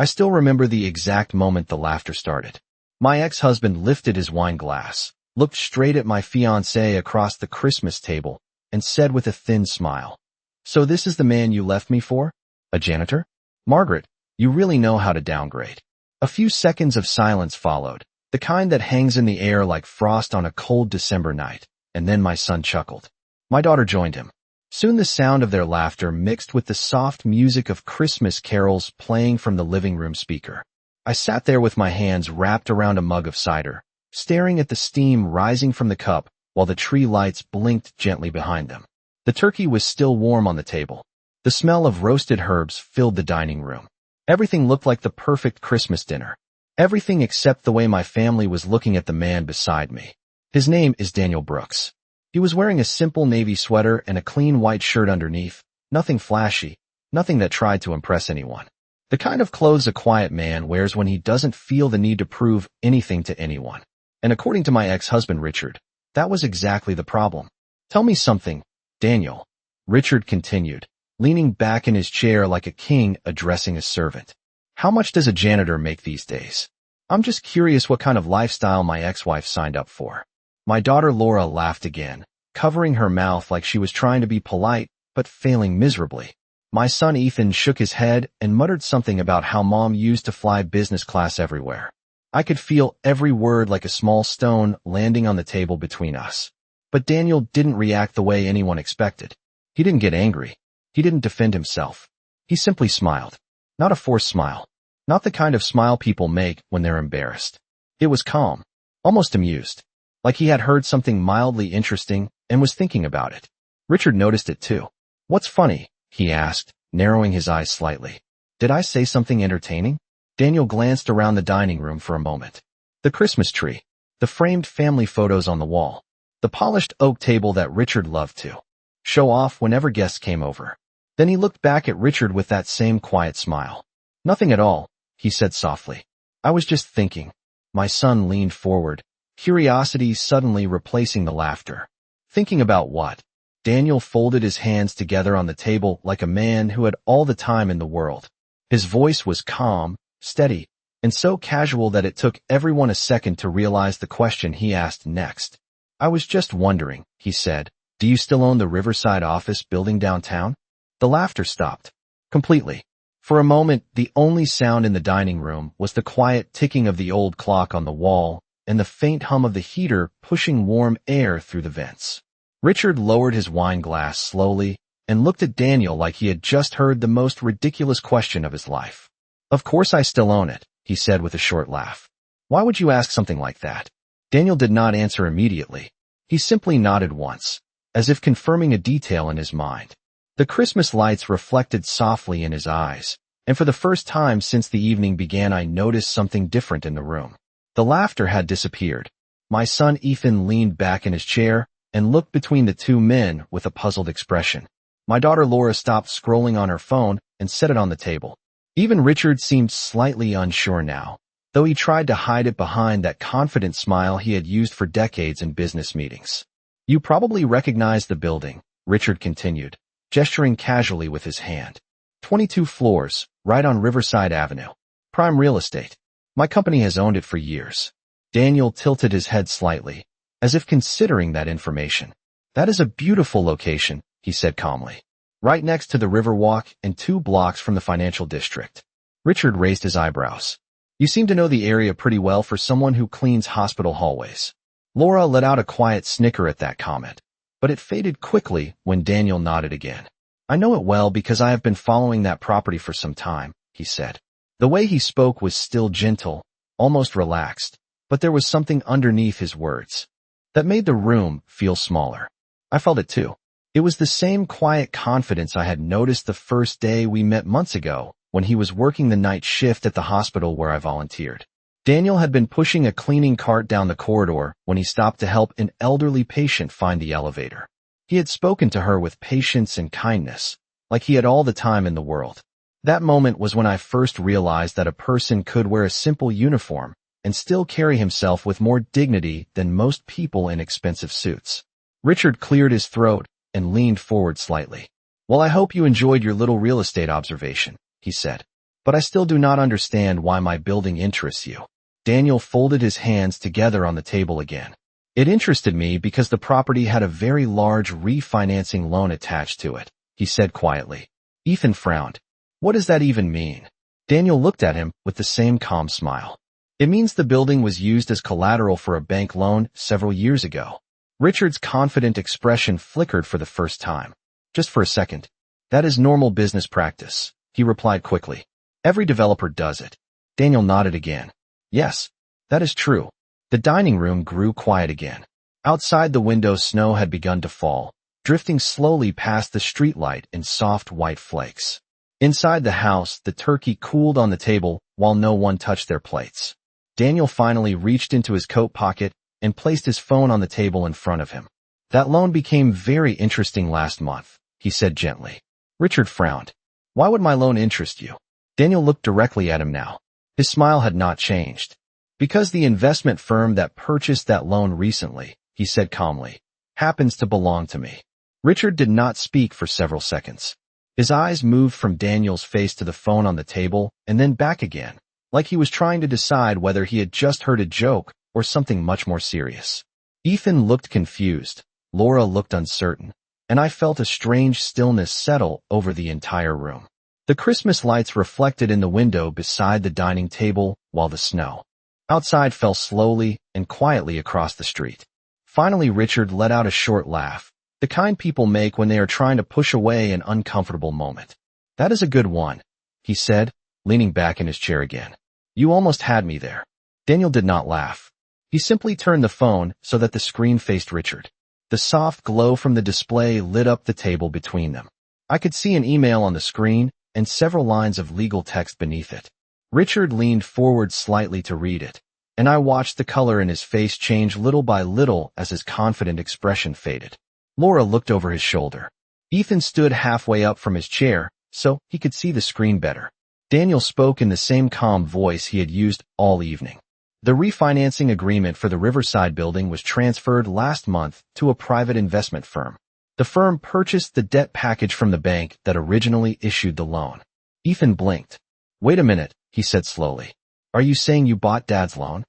I still remember the exact moment the laughter started. My ex-husband lifted his wine glass, looked straight at my fiancé across the Christmas table, and said with a thin smile, "So this is the man you left me for? A janitor? Margaret, you really know how to downgrade." A few seconds of silence followed, the kind that hangs in the air like frost on a cold December night, and then my son chuckled. My daughter joined him. Soon the sound of their laughter mixed with the soft music of Christmas carols playing from the living room speaker. I sat there with my hands wrapped around a mug of cider, staring at the steam rising from the cup while the tree lights blinked gently behind them. The turkey was still warm on the table. The smell of roasted herbs filled the dining room. Everything looked like the perfect Christmas dinner. Everything except the way my family was looking at the man beside me. His name is Daniel Brooks. He was wearing a simple navy sweater and a clean white shirt underneath, nothing flashy, nothing that tried to impress anyone. The kind of clothes a quiet man wears when he doesn't feel the need to prove anything to anyone. And according to my ex-husband Richard, that was exactly the problem. "Tell me something, Daniel," Richard continued, leaning back in his chair like a king addressing a servant. "How much does a janitor make these days? I'm just curious what kind of lifestyle my ex-wife signed up for." My daughter Laura laughed again, covering her mouth like she was trying to be polite, but failing miserably. My son Ethan shook his head and muttered something about how mom used to fly business class everywhere. I could feel every word like a small stone landing on the table between us. But Daniel didn't react the way anyone expected. He didn't get angry. He didn't defend himself. He simply smiled. Not a forced smile. Not the kind of smile people make when they're embarrassed. It was calm, almost amused, like he had heard something mildly interesting and was thinking about it. Richard noticed it too. "What's funny?" he asked, narrowing his eyes slightly. "Did I say something entertaining?" Daniel glanced around the dining room for a moment. The Christmas tree, the framed family photos on the wall, the polished oak table that Richard loved to show off whenever guests came over. Then he looked back at Richard with that same quiet smile. "Nothing at all," he said softly. "I was just thinking." My son leaned forward, curiosity suddenly replacing the laughter. "Thinking about what?" Daniel folded his hands together on the table like a man who had all the time in the world. His voice was calm, steady, and so casual that it took everyone a second to realize the question he asked next. "I was just wondering," he said, "do you still own the Riverside office building downtown?" The laughter stopped. Completely. For a moment, the only sound in the dining room was the quiet ticking of the old clock on the wall and the faint hum of the heater pushing warm air through the vents. Richard lowered his wine glass slowly and looked at Daniel like he had just heard the most ridiculous question of his life. "Of course I still own it," he said with a short laugh. "Why would you ask something like that?" Daniel did not answer immediately. He simply nodded once, as if confirming a detail in his mind. The Christmas lights reflected softly in his eyes, and for the first time since the evening began I noticed something different in the room. The laughter had disappeared. My son Ethan leaned back in his chair and looked between the two men with a puzzled expression. My daughter Laura stopped scrolling on her phone and set it on the table. Even Richard seemed slightly unsure now, though he tried to hide it behind that confident smile he had used for decades in business meetings. "You probably recognize the building," Richard continued, gesturing casually with his hand. 22 floors, right on Riverside Avenue. Prime real estate. My company has owned it for years." Daniel tilted his head slightly, as if considering that information. "That is a beautiful location," he said calmly. "Right next to the Riverwalk and 2 blocks from the financial district." Richard raised his eyebrows. "You seem to know the area pretty well for someone who cleans hospital hallways." Laura let out a quiet snicker at that comment, but it faded quickly when Daniel nodded again. "I know it well because I have been following that property for some time," he said. The way he spoke was still gentle, almost relaxed, but there was something underneath his words that made the room feel smaller. I felt it too. It was the same quiet confidence I had noticed the first day we met months ago when he was working the night shift at the hospital where I volunteered. Daniel had been pushing a cleaning cart down the corridor when he stopped to help an elderly patient find the elevator. He had spoken to her with patience and kindness, like he had all the time in the world. That moment was when I first realized that a person could wear a simple uniform and still carry himself with more dignity than most people in expensive suits. Richard cleared his throat and leaned forward slightly. "Well, I hope you enjoyed your little real estate observation," he said. but I still do not understand why my building interests you. Daniel folded his hands together on the table again. It interested me because the property had a very large refinancing loan attached to it, he said quietly. Ethan frowned. What does that even mean? Daniel looked at him with the same calm smile. It means the building was used as collateral for a bank loan several years ago. Richard's confident expression flickered for the first time. Just for a second. That is normal business practice, he replied quickly. Every developer does it. Daniel nodded again. Yes, that is true. The dining room grew quiet again. Outside the window, snow had begun to fall, drifting slowly past the streetlight in soft white flakes. Inside the house, the turkey cooled on the table while no one touched their plates. Daniel finally reached into his coat pocket and placed his phone on the table in front of him. That loan became very interesting last month, he said gently. Richard frowned. Why would my loan interest you? Daniel looked directly at him now. His smile had not changed. Because the investment firm that purchased that loan recently, he said calmly, happens to belong to me. Richard did not speak for several seconds. His eyes moved from Daniel's face to the phone on the table and then back again, like he was trying to decide whether he had just heard a joke or something much more serious. Ethan looked confused, Laura looked uncertain, and I felt a strange stillness settle over the entire room. The Christmas lights reflected in the window beside the dining table while the snow outside fell slowly and quietly across the street. Finally, Richard let out a short laugh, the kind people make when they are trying to push away an uncomfortable moment. That is a good one, he said, leaning back in his chair again. You almost had me there. Daniel did not laugh. He simply turned the phone so that the screen faced Richard. The soft glow from the display lit up the table between them. I could see an email on the screen and several lines of legal text beneath it. Richard leaned forward slightly to read it, and I watched the color in his face change little by little as his confident expression faded. Laura looked over his shoulder. Ethan stood halfway up from his chair, so he could see the screen better. Daniel spoke in the same calm voice he had used all evening. The refinancing agreement for the Riverside building was transferred last month to a private investment firm. The firm purchased the debt package from the bank that originally issued the loan. Ethan blinked. Wait a minute, he said slowly. Are you saying you bought Dad's loan?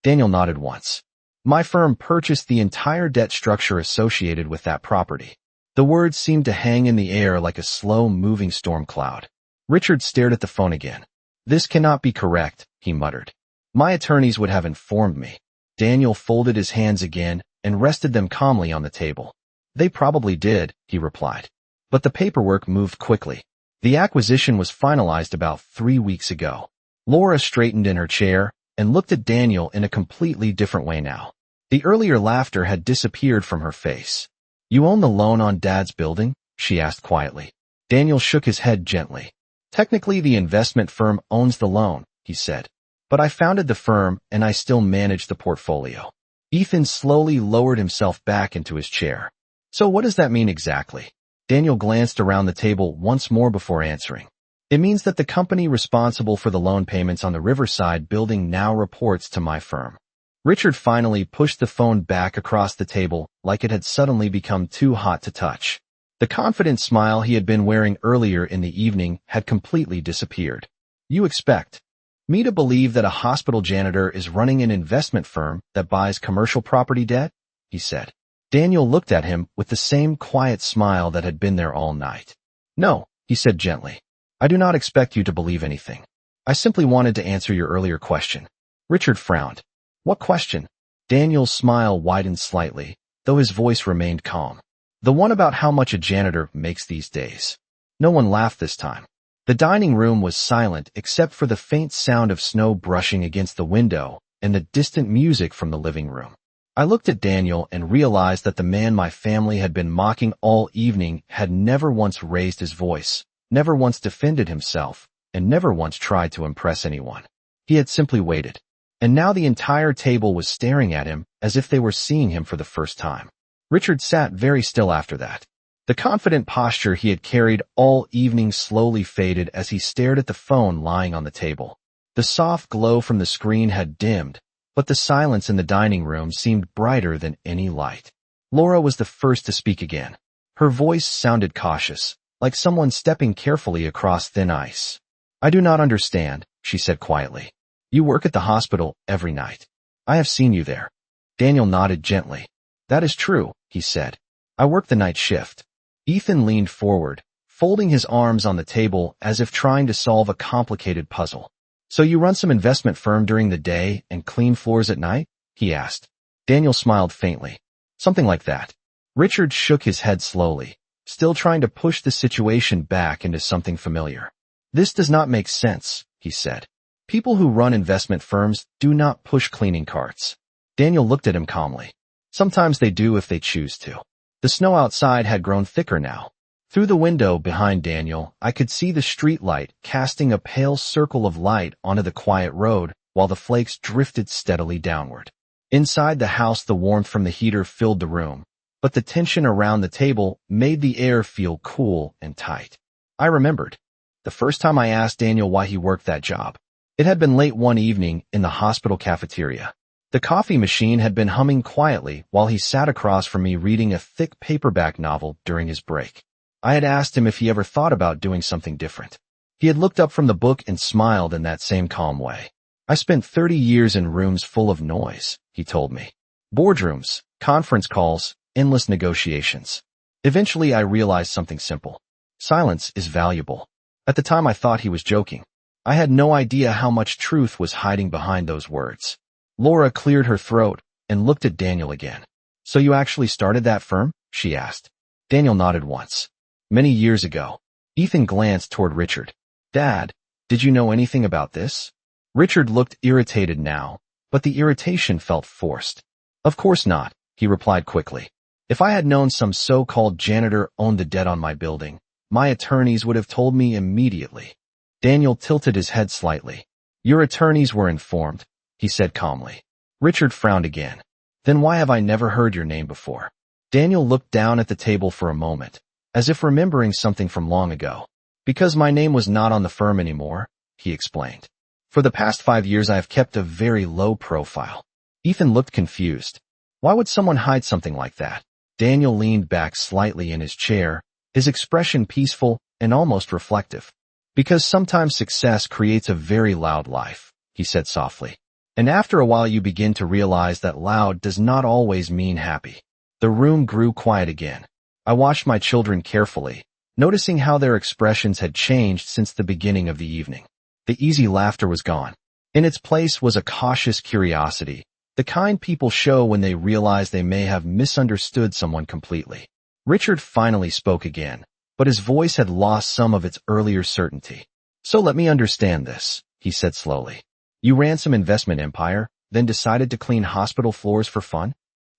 Daniel nodded once. My firm purchased the entire debt structure associated with that property. The words seemed to hang in the air like a slow-moving storm cloud. Richard stared at the phone again. This cannot be correct, he muttered. My attorneys would have informed me. Daniel folded his hands again and rested them calmly on the table. They probably did, he replied. But the paperwork moved quickly. The acquisition was finalized about 3 weeks ago. Laura straightened in her chair and looked at Daniel in a completely different way now. The earlier laughter had disappeared from her face. You own the loan on Dad's building? She asked quietly. Daniel shook his head gently. Technically, the investment firm owns the loan, he said. But I founded the firm and I still manage the portfolio. Ethan slowly lowered himself back into his chair. So what does that mean exactly? Daniel glanced around the table once more before answering. It means that the company responsible for the loan payments on the Riverside building now reports to my firm. Richard finally pushed the phone back across the table like it had suddenly become too hot to touch. The confident smile he had been wearing earlier in the evening had completely disappeared. You expect me to believe that a hospital janitor is running an investment firm that buys commercial property debt? He said. Daniel looked at him with the same quiet smile that had been there all night. No, he said gently. I do not expect you to believe anything. I simply wanted to answer your earlier question. Richard frowned. What question? Daniel's smile widened slightly, though his voice remained calm. The one about how much a janitor makes these days. No one laughed this time. The dining room was silent except for the faint sound of snow brushing against the window and the distant music from the living room. I looked at Daniel and realized that the man my family had been mocking all evening had never once raised his voice, never once defended himself, and never once tried to impress anyone. He had simply waited. And now the entire table was staring at him as if they were seeing him for the first time. Richard sat very still after that. The confident posture he had carried all evening slowly faded as he stared at the phone lying on the table. The soft glow from the screen had dimmed, but the silence in the dining room seemed brighter than any light. Laura was the first to speak again. Her voice sounded cautious, like someone stepping carefully across thin ice. I do not understand, she said quietly. You work at the hospital every night. I have seen you there. Daniel nodded gently. That is true, he said. I work the night shift. Ethan leaned forward, folding his arms on the table as if trying to solve a complicated puzzle. So you run some investment firm during the day and clean floors at night? He asked. Daniel smiled faintly. Something like that. Richard shook his head slowly, still trying to push the situation back into something familiar. This does not make sense, he said. People who run investment firms do not push cleaning carts. Daniel looked at him calmly. Sometimes they do if they choose to. The snow outside had grown thicker now. Through the window behind Daniel, I could see the street light casting a pale circle of light onto the quiet road while the flakes drifted steadily downward. Inside the house, the warmth from the heater filled the room, but the tension around the table made the air feel cool and tight. I remembered the first time I asked Daniel why he worked that job. It had been late one evening in the hospital cafeteria. The coffee machine had been humming quietly while he sat across from me reading a thick paperback novel during his break. I had asked him if he ever thought about doing something different. He had looked up from the book and smiled in that same calm way. I spent 30 years in rooms full of noise, he told me. Boardrooms, conference calls, endless negotiations. Eventually I realized something simple. Silence is valuable. At the time I thought he was joking. I had no idea how much truth was hiding behind those words. Laura cleared her throat and looked at Daniel again. So you actually started that firm? She asked. Daniel nodded once. Many years ago. Ethan glanced toward Richard. Dad, did you know anything about this? Richard looked irritated now, but the irritation felt forced. Of course not, he replied quickly. If I had known some so-called janitor owned the debt on my building, my attorneys would have told me immediately. Daniel tilted his head slightly. Your attorneys were informed, he said calmly. Richard frowned again. Then why have I never heard your name before? Daniel looked down at the table for a moment, as if remembering something from long ago. Because my name was not on the firm anymore, he explained. For the past 5 years I have kept a very low profile. Ethan looked confused. Why would someone hide something like that? Daniel leaned back slightly in his chair, his expression peaceful and almost reflective. Because sometimes success creates a very loud life, he said softly. And after a while you begin to realize that loud does not always mean happy. The room grew quiet again. I watched my children carefully, noticing how their expressions had changed since the beginning of the evening. The easy laughter was gone. In its place was a cautious curiosity, the kind people show when they realize they may have misunderstood someone completely. Richard finally spoke again, but his voice had lost some of its earlier certainty. So let me understand this, he said slowly. You ran some investment empire, then decided to clean hospital floors for fun?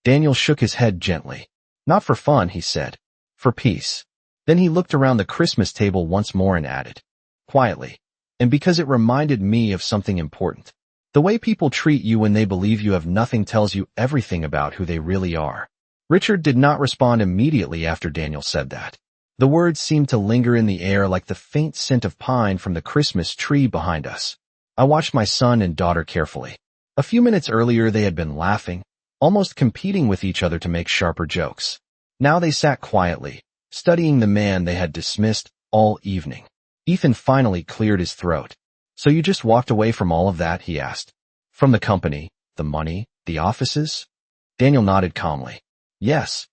Daniel shook his head gently. Not for fun, he said. For peace. Then he looked around the Christmas table once more and added, quietly, and because it reminded me of something important. The way people treat you when they believe you have nothing tells you everything about who they really are. Richard did not respond immediately after Daniel said that. The words seemed to linger in the air like the faint scent of pine from the Christmas tree behind us. I watched my son and daughter carefully. A few minutes earlier they had been laughing, almost competing with each other to make sharper jokes. Now they sat quietly, studying the man they had dismissed all evening. Ethan finally cleared his throat. So you just walked away from all of that, he asked. From the company, the money, the offices? Daniel nodded calmly. Yes.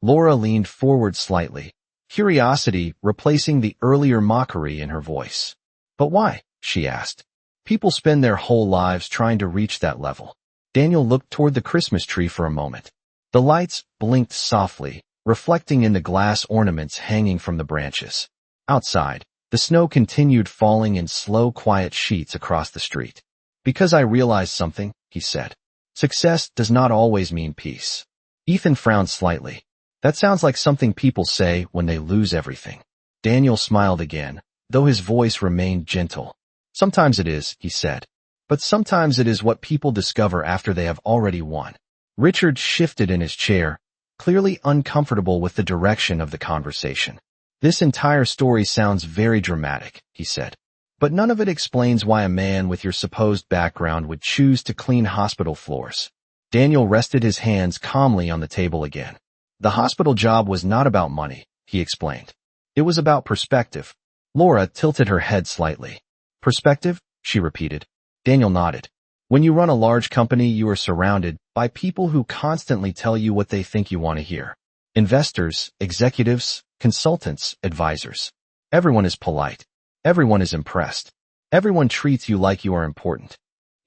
Laura leaned forward slightly, curiosity replacing the earlier mockery in her voice. But why? She asked. People spend their whole lives trying to reach that level. Daniel looked toward the Christmas tree for a moment. The lights blinked softly, reflecting in the glass ornaments hanging from the branches. Outside, the snow continued falling in slow, quiet sheets across the street. Because I realized something, he said. Success does not always mean peace. Ethan frowned slightly. That sounds like something people say when they lose everything. Daniel smiled again, though his voice remained gentle. Sometimes it is, he said. But sometimes it is what people discover after they have already won. Richard shifted in his chair, clearly uncomfortable with the direction of the conversation. This entire story sounds very dramatic, he said. But none of it explains why a man with your supposed background would choose to clean hospital floors. Daniel rested his hands calmly on the table again. The hospital job was not about money, he explained. It was about perspective. Laura tilted her head slightly. Perspective? She repeated. Daniel nodded. When you run a large company, you are surrounded by people who constantly tell you what they think you want to hear. Investors, executives, consultants, advisors. Everyone is polite. Everyone is impressed. Everyone treats you like you are important.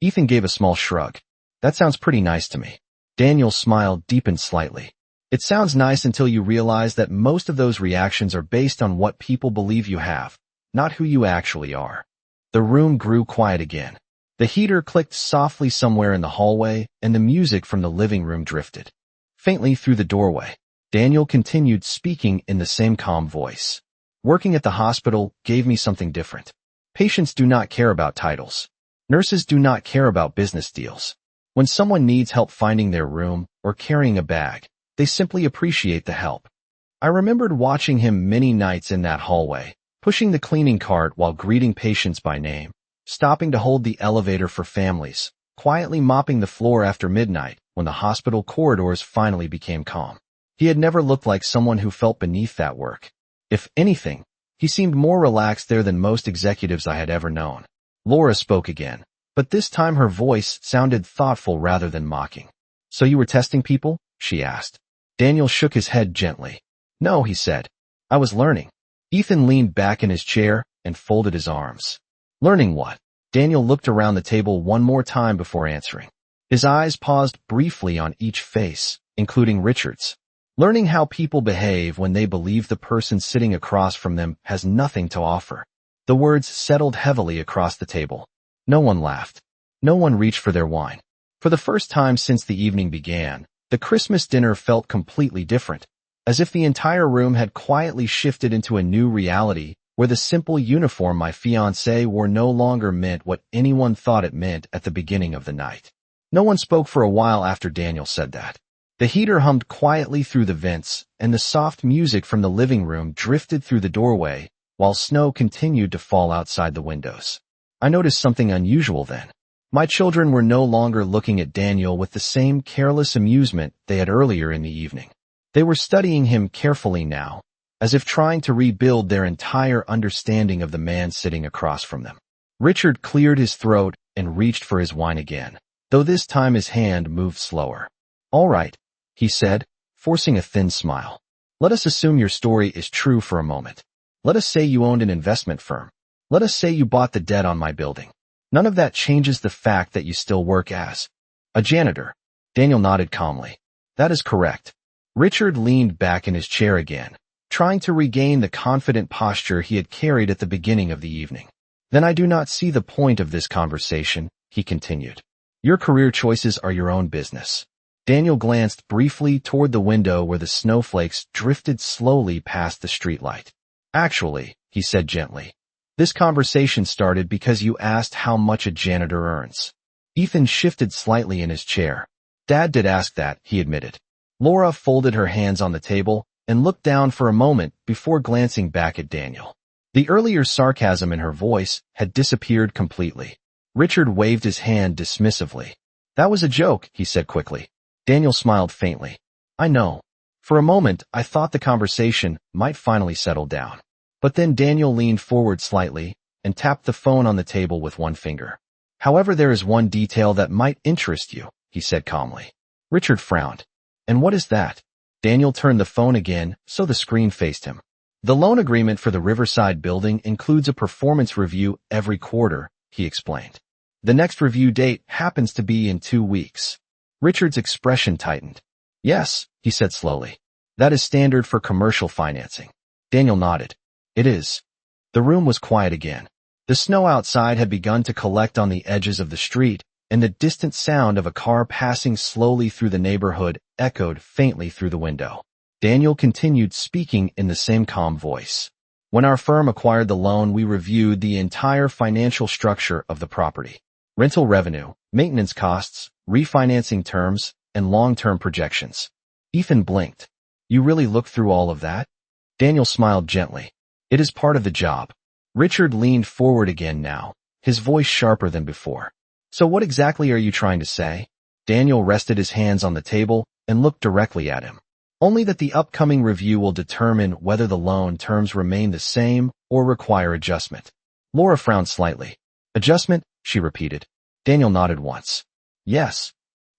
Ethan gave a small shrug. That sounds pretty nice to me. Daniel's smile deepened slightly. It sounds nice until you realize that most of those reactions are based on what people believe you have, not who you actually are. The room grew quiet again. The heater clicked softly somewhere in the hallway, and the music from the living room drifted faintly through the doorway. Daniel continued speaking in the same calm voice. Working at the hospital gave me something different. Patients do not care about titles. Nurses do not care about business deals. When someone needs help finding their room or carrying a bag, they simply appreciate the help. I remembered watching him many nights in that hallway, pushing the cleaning cart while greeting patients by name, stopping to hold the elevator for families, quietly mopping the floor after midnight when the hospital corridors finally became calm. He had never looked like someone who felt beneath that work. If anything, he seemed more relaxed there than most executives I had ever known. Laura spoke again, but this time her voice sounded thoughtful rather than mocking. So you were testing people? She asked. Daniel shook his head gently. No, he said. I was learning. Ethan leaned back in his chair and folded his arms. Learning what? Daniel looked around the table one more time before answering. His eyes paused briefly on each face, including Richard's. Learning how people behave when they believe the person sitting across from them has nothing to offer. The words settled heavily across the table. No one laughed. No one reached for their wine. For the first time since the evening began, the Christmas dinner felt completely different, as if the entire room had quietly shifted into a new reality where the simple uniform my fiancé wore no longer meant what anyone thought it meant at the beginning of the night. No one spoke for a while after Daniel said that. The heater hummed quietly through the vents, and the soft music from the living room drifted through the doorway, while snow continued to fall outside the windows. I noticed something unusual then. My children were no longer looking at Daniel with the same careless amusement they had earlier in the evening. They were studying him carefully now, as if trying to rebuild their entire understanding of the man sitting across from them. Richard cleared his throat and reached for his wine again, though this time his hand moved slower. All right, he said, forcing a thin smile. Let us assume your story is true for a moment. Let us say you owned an investment firm. Let us say you bought the debt on my building. None of that changes the fact that you still work as a janitor. Daniel nodded calmly. That is correct. Richard leaned back in his chair again, trying to regain the confident posture he had carried at the beginning of the evening. Then I do not see the point of this conversation, he continued. Your career choices are your own business. Daniel glanced briefly toward the window where the snowflakes drifted slowly past the streetlight. Actually, he said gently, this conversation started because you asked how much a janitor earns. Ethan shifted slightly in his chair. Dad did ask that, he admitted. Laura folded her hands on the table and looked down for a moment before glancing back at Daniel. The earlier sarcasm in her voice had disappeared completely. Richard waved his hand dismissively. That was a joke, he said quickly. Daniel smiled faintly. I know. For a moment, I thought the conversation might finally settle down. But then Daniel leaned forward slightly and tapped the phone on the table with one finger. However, there is one detail that might interest you, he said calmly. Richard frowned. And what is that? Daniel turned the phone again so the screen faced him. The loan agreement for the Riverside building includes a performance review every quarter, he explained. The next review date happens to be in 2 weeks. Richard's expression tightened. Yes, he said slowly. That is standard for commercial financing. Daniel nodded. It is. The room was quiet again. The snow outside had begun to collect on the edges of the street, and the distant sound of a car passing slowly through the neighborhood echoed faintly through the window. Daniel continued speaking in the same calm voice. When our firm acquired the loan, we reviewed the entire financial structure of the property. Rental revenue, maintenance costs, refinancing terms, and long-term projections. Ethan blinked. You really looked through all of that? Daniel smiled gently. It is part of the job. Richard leaned forward again now, his voice sharper than before. So what exactly are you trying to say? Daniel rested his hands on the table and looked directly at him. Only that the upcoming review will determine whether the loan terms remain the same or require adjustment. Laura frowned slightly. Adjustment, she repeated. Daniel nodded once. Yes.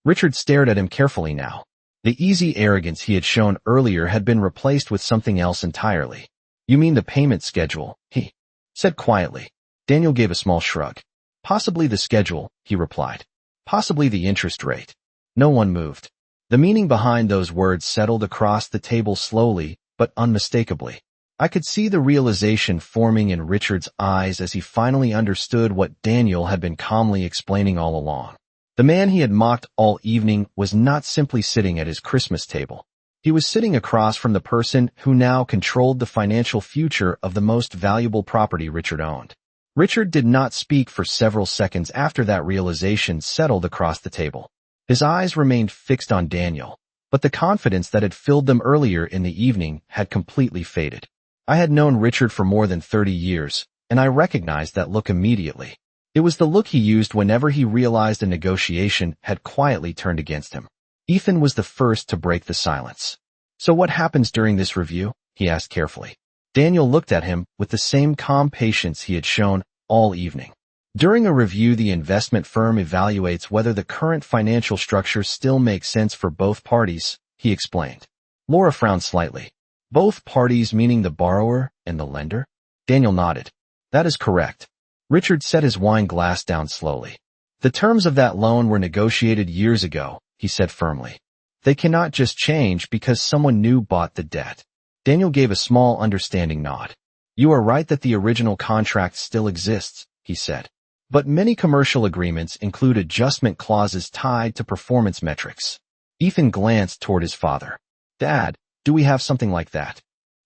Richard stared at him carefully now. The easy arrogance he had shown earlier had been replaced with something else entirely. You mean the payment schedule, he said quietly. Daniel gave a small shrug. Possibly the schedule, he replied. Possibly the interest rate. No one moved. The meaning behind those words settled across the table slowly, but unmistakably. I could see the realization forming in Richard's eyes as he finally understood what Daniel had been calmly explaining all along. The man he had mocked all evening was not simply sitting at his Christmas table. He was sitting across from the person who now controlled the financial future of the most valuable property Richard owned. Richard did not speak for several seconds after that realization settled across the table. His eyes remained fixed on Daniel, but the confidence that had filled them earlier in the evening had completely faded. I had known Richard for more than 30 years, and I recognized that look immediately. It was the look he used whenever he realized a negotiation had quietly turned against him. Ethan was the first to break the silence. So what happens during this review? He asked carefully. Daniel looked at him with the same calm patience he had shown all evening. During a review, the investment firm evaluates whether the current financial structure still makes sense for both parties, he explained. Laura frowned slightly. Both parties meaning the borrower and the lender? Daniel nodded. That is correct. Richard set his wine glass down slowly. The terms of that loan were negotiated years ago, he said firmly. They cannot just change because someone new bought the debt. Daniel gave a small understanding nod. You are right that the original contract still exists, he said. But many commercial agreements include adjustment clauses tied to performance metrics. Ethan glanced toward his father. Dad, do we have something like that?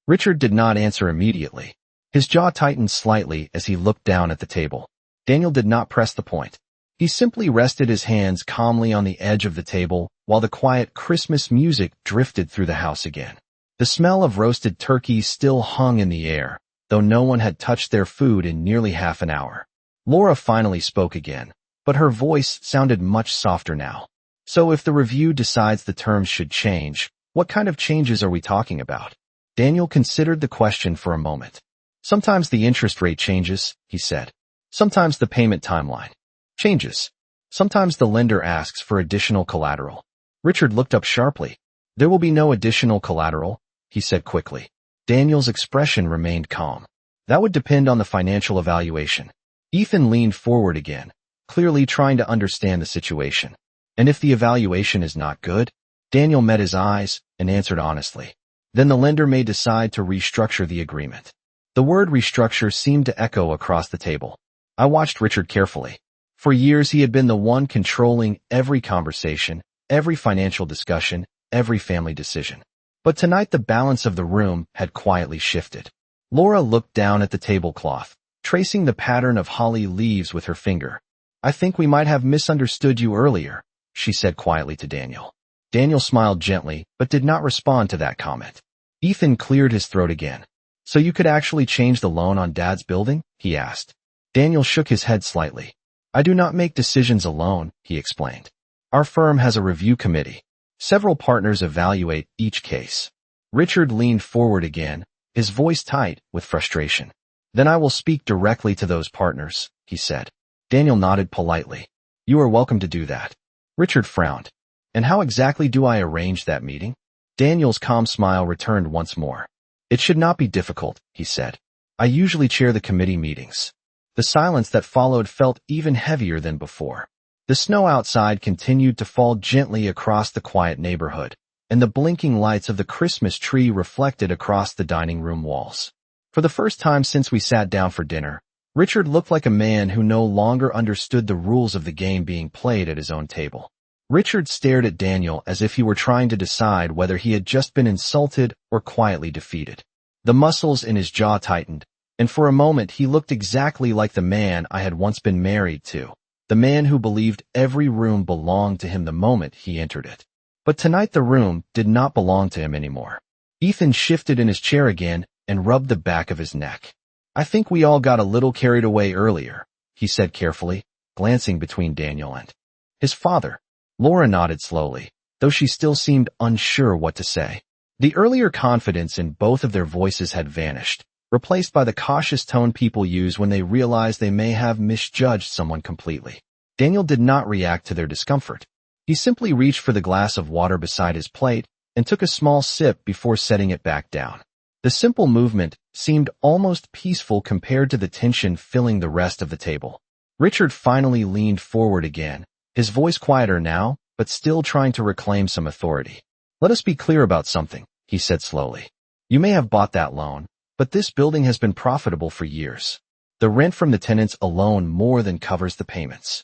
Richard did not answer immediately. His jaw tightened slightly as he looked down at the table. Daniel did not press the point. He simply rested his hands calmly on the edge of the table while the quiet Christmas music drifted through the house again. The smell of roasted turkey still hung in the air, though no one had touched their food in nearly half an hour. Laura finally spoke again, but her voice sounded much softer now. So if the review decides the terms should change, what kind of changes are we talking about? Daniel considered the question for a moment. Sometimes the interest rate changes, he said. Sometimes the payment timeline changes. Sometimes the lender asks for additional collateral. Richard looked up sharply. There will be no additional collateral, he said quickly. Daniel's expression remained calm. That would depend on the financial evaluation. Ethan leaned forward again, clearly trying to understand the situation. And if the evaluation is not good? Daniel met his eyes and answered honestly. Then the lender may decide to restructure the agreement. The word restructure seemed to echo across the table. I watched Richard carefully. For years he had been the one controlling every conversation, every financial discussion, every family decision. But tonight the balance of the room had quietly shifted. Laura looked down at the tablecloth, tracing the pattern of holly leaves with her finger. I think we might have misunderstood you earlier, she said quietly to Daniel. Daniel smiled gently, but did not respond to that comment. Ethan cleared his throat again. So you could actually change the loan on Dad's building? He asked. Daniel shook his head slightly. I do not make decisions alone, he explained. Our firm has a review committee. Several partners evaluate each case. Richard leaned forward again, his voice tight with frustration. Then I will speak directly to those partners, he said. Daniel nodded politely. You are welcome to do that. Richard frowned. And how exactly do I arrange that meeting? Daniel's calm smile returned once more. It should not be difficult, he said. I usually chair the committee meetings. The silence that followed felt even heavier than before. The snow outside continued to fall gently across the quiet neighborhood, and the blinking lights of the Christmas tree reflected across the dining room walls. For the first time since we sat down for dinner, Richard looked like a man who no longer understood the rules of the game being played at his own table. Richard stared at Daniel as if he were trying to decide whether he had just been insulted or quietly defeated. The muscles in his jaw tightened, and for a moment he looked exactly like the man I had once been married to. The man who believed every room belonged to him the moment he entered it. But tonight the room did not belong to him anymore. Ethan shifted in his chair again and rubbed the back of his neck. I think we all got a little carried away earlier, he said carefully, glancing between Daniel and his father. Laura nodded slowly, though she still seemed unsure what to say. The earlier confidence in both of their voices had vanished, replaced by the cautious tone people use when they realize they may have misjudged someone completely. Daniel did not react to their discomfort. He simply reached for the glass of water beside his plate and took a small sip before setting it back down. The simple movement seemed almost peaceful compared to the tension filling the rest of the table. Richard finally leaned forward again, his voice quieter now, but still trying to reclaim some authority. "Let us be clear about something," he said slowly. "You may have bought that loan, but this building has been profitable for years. The rent from the tenants alone more than covers the payments."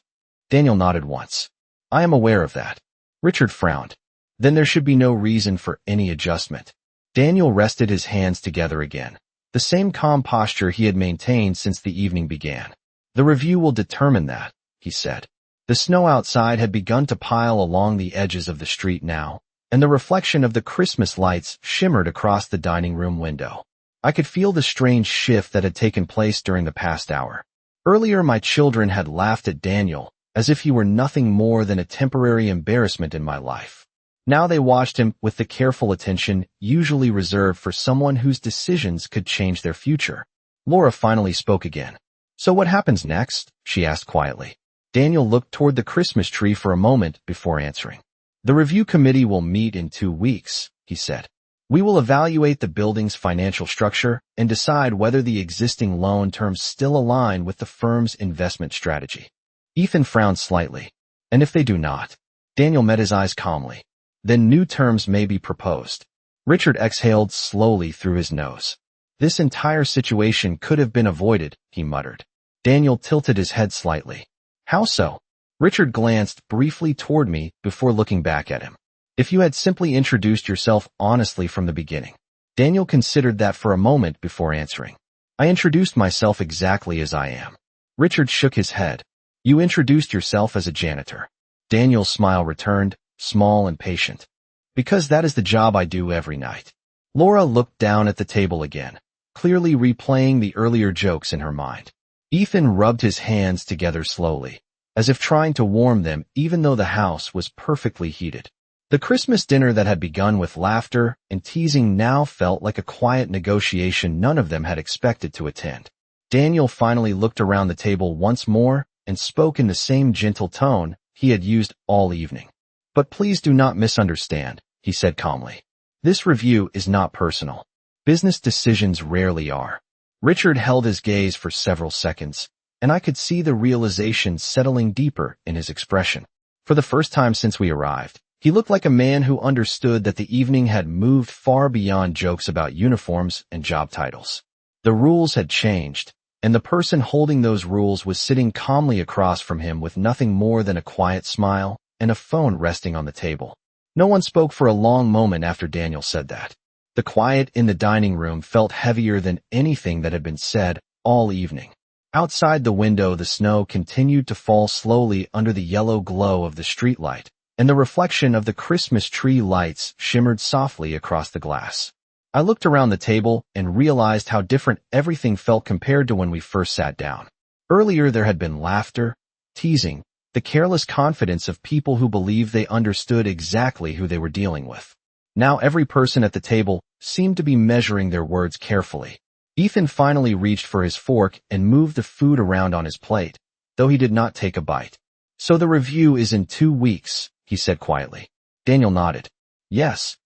Daniel nodded once. "I am aware of that." Richard frowned. "Then there should be no reason for any adjustment." Daniel rested his hands together again, the same calm posture he had maintained since the evening began. "The review will determine that," he said. The snow outside had begun to pile along the edges of the street now, and the reflection of the Christmas lights shimmered across the dining room window. I could feel the strange shift that had taken place during the past hour. Earlier my children had laughed at Daniel, as if he were nothing more than a temporary embarrassment in my life. Now they watched him with the careful attention usually reserved for someone whose decisions could change their future. Laura finally spoke again. "So what happens next?" she asked quietly. Daniel looked toward the Christmas tree for a moment before answering. "The review committee will meet in 2 weeks," he said. "We will evaluate the building's financial structure and decide whether the existing loan terms still align with the firm's investment strategy." Ethan frowned slightly. "And if they do not?" Daniel met his eyes calmly. "Then new terms may be proposed." Richard exhaled slowly through his nose. "This entire situation could have been avoided," he muttered. Daniel tilted his head slightly. "How so?" Richard glanced briefly toward me before looking back at him. "If you had simply introduced yourself honestly from the beginning." Daniel considered that for a moment before answering. "I introduced myself exactly as I am." Richard shook his head. "You introduced yourself as a janitor." Daniel's smile returned, small and patient. "Because that is the job I do every night." Laura looked down at the table again, clearly replaying the earlier jokes in her mind. Ethan rubbed his hands together slowly, as if trying to warm them even though the house was perfectly heated. The Christmas dinner that had begun with laughter and teasing now felt like a quiet negotiation none of them had expected to attend. Daniel finally looked around the table once more and spoke in the same gentle tone he had used all evening. "But please do not misunderstand," he said calmly. "This review is not personal. Business decisions rarely are." Richard held his gaze for several seconds, and I could see the realization settling deeper in his expression. For the first time since we arrived, he looked like a man who understood that the evening had moved far beyond jokes about uniforms and job titles. The rules had changed, and the person holding those rules was sitting calmly across from him with nothing more than a quiet smile and a phone resting on the table. No one spoke for a long moment after Daniel said that. The quiet in the dining room felt heavier than anything that had been said all evening. Outside the window, the snow continued to fall slowly under the yellow glow of the streetlight, and the reflection of the Christmas tree lights shimmered softly across the glass. I looked around the table and realized how different everything felt compared to when we first sat down. Earlier there had been laughter, teasing, the careless confidence of people who believed they understood exactly who they were dealing with. Now every person at the table seemed to be measuring their words carefully. Ethan finally reached for his fork and moved the food around on his plate, though he did not take a bite. "So the review is in 2 weeks, he said quietly. Daniel nodded. "Yes."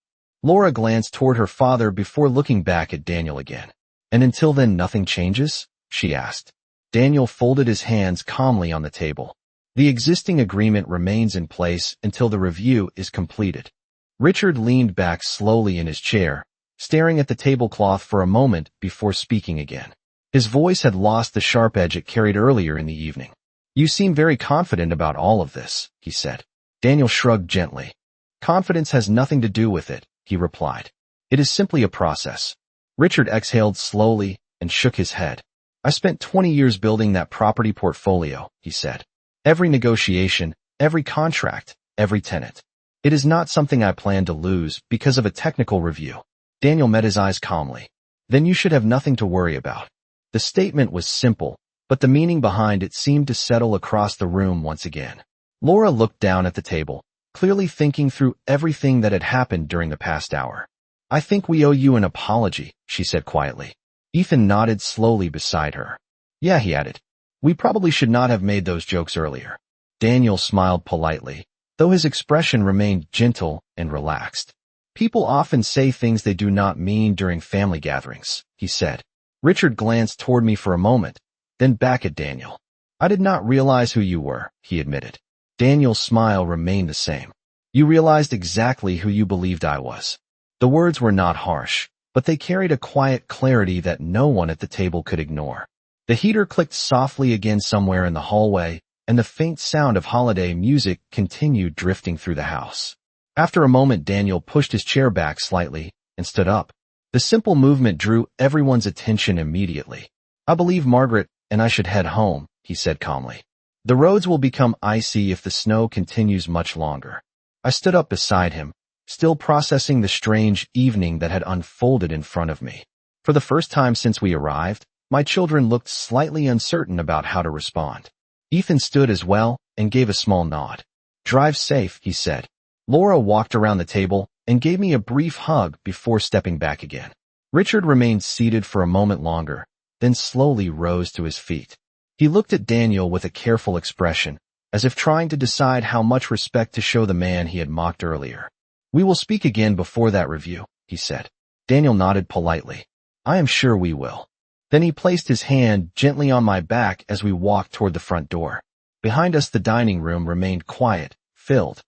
Laura glanced toward her father before looking back at Daniel again. "And until then nothing changes?" she asked. Daniel folded his hands calmly on the table. "The existing agreement remains in place until the review is completed." Richard leaned back slowly in his chair, staring at the tablecloth for a moment before speaking again. His voice had lost the sharp edge it carried earlier in the evening. "You seem very confident about all of this," he said. Daniel shrugged gently. "Confidence has nothing to do with it," he replied. "It is simply a process." Richard exhaled slowly and shook his head. "I spent 20 years building that property portfolio," he said. "Every negotiation, every contract, every tenant. It is not something I plan to lose because of a technical review." Daniel met his eyes calmly. "Then you should have nothing to worry about." The statement was simple, but the meaning behind it seemed to settle across the room once again. Laura looked down at the table, clearly thinking through everything that had happened during the past hour. "I think we owe you an apology," she said quietly. Ethan nodded slowly beside her. Yeah, he added. We probably should not have made those jokes earlier. Daniel smiled politely, though his expression remained gentle and relaxed. People often say things they do not mean during family gatherings, he said. Richard glanced toward me for a moment, then back at Daniel. I did not realize who you were, he admitted. Daniel's smile remained the same. You realized exactly who you believed I was. The words were not harsh, but they carried a quiet clarity that no one at the table could ignore. The heater clicked softly again somewhere in the hallway, and the faint sound of holiday music continued drifting through the house. After a moment, Daniel pushed his chair back slightly and stood up. The simple movement drew everyone's attention immediately. I believe Margaret and I should head home, he said calmly. The roads will become icy if the snow continues much longer. I stood up beside him, still processing the strange evening that had unfolded in front of me. For the first time since we arrived, my children looked slightly uncertain about how to respond. Ethan stood as well and gave a small nod. Drive safe, he said. Laura walked around the table and gave me a brief hug before stepping back again. Richard remained seated for a moment longer, then slowly rose to his feet. He looked at Daniel with a careful expression, as if trying to decide how much respect to show the man he had mocked earlier. We will speak again before that review, he said. Daniel nodded politely. I am sure we will. Then he placed his hand gently on my back as we walked toward the front door. Behind us, the dining room remained quiet, filled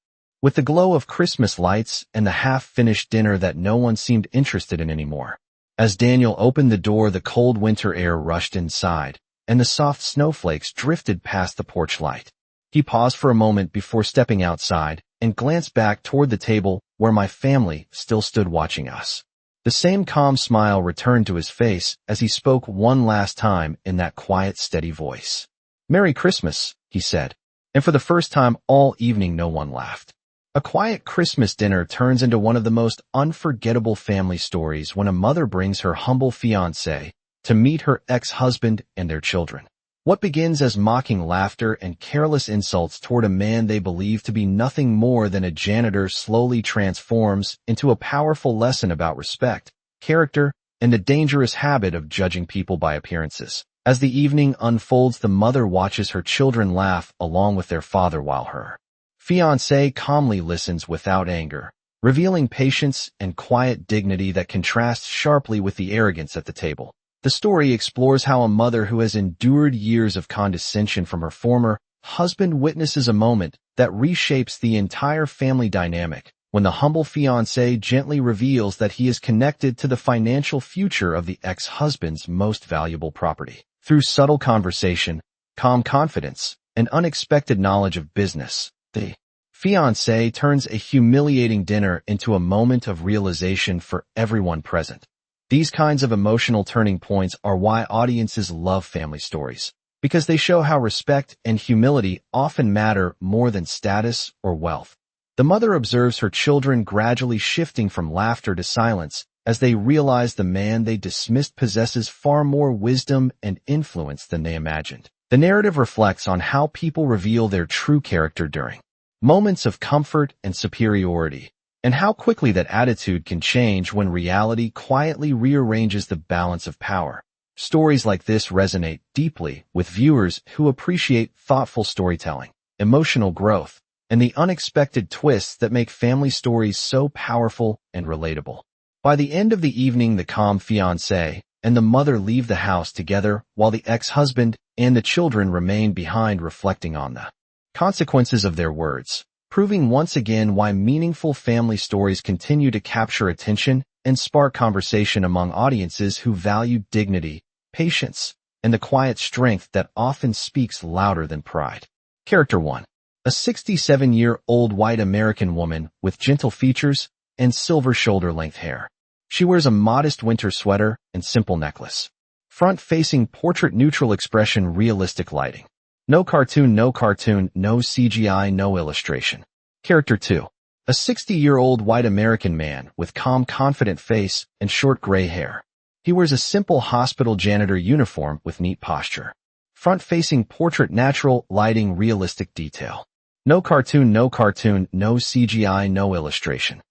with the glow of Christmas lights and the half-finished dinner that no one seemed interested in anymore. As Daniel opened the door, the cold winter air rushed inside, and the soft snowflakes drifted past the porch light. He paused for a moment before stepping outside and glanced back toward the table where my family still stood watching us. The same calm smile returned to his face as he spoke one last time in that quiet, steady voice. Merry Christmas, he said, and for the first time all evening no one laughed. A quiet Christmas dinner turns into one of the most unforgettable family stories when a mother brings her humble fiancé to meet her ex-husband and their children. What begins as mocking laughter and careless insults toward a man they believe to be nothing more than a janitor slowly transforms into a powerful lesson about respect, character, and the dangerous habit of judging people by appearances. As the evening unfolds, the mother watches her children laugh along with their father while her fiancé calmly listens without anger, revealing patience and quiet dignity that contrasts sharply with the arrogance at the table. The story explores how a mother who has endured years of condescension from her former husband witnesses a moment that reshapes the entire family dynamic when the humble fiancé gently reveals that he is connected to the financial future of the ex-husband's most valuable property. Through subtle conversation, calm confidence, and unexpected knowledge of business, the fiancé turns a humiliating dinner into a moment of realization for everyone present. These kinds of emotional turning points are why audiences love family stories, because they show how respect and humility often matter more than status or wealth. The mother observes her children gradually shifting from laughter to silence as they realize the man they dismissed possesses far more wisdom and influence than they imagined. The narrative reflects on how people reveal their true character during moments of comfort and superiority, and how quickly that attitude can change when reality quietly rearranges the balance of power. Stories like this resonate deeply with viewers who appreciate thoughtful storytelling, emotional growth, and the unexpected twists that make family stories so powerful and relatable. By the end of the evening, the calm fiancé and the mother leave the house together while the ex-husband and the children remain behind reflecting on the consequences of their words, proving once again why meaningful family stories continue to capture attention and spark conversation among audiences who value dignity, patience, and the quiet strength that often speaks louder than pride. Character 1. A 67-year-old white American woman with gentle features and silver shoulder-length hair. She wears a modest winter sweater and simple necklace. Front-facing portrait, neutral expression, realistic lighting. No cartoon, no CGI, no illustration. Character 2. A 60-year-old white American man with calm, confident face and short gray hair. He wears a simple hospital janitor uniform with neat posture. Front-facing portrait, natural lighting, realistic detail. No cartoon, no CGI, no illustration.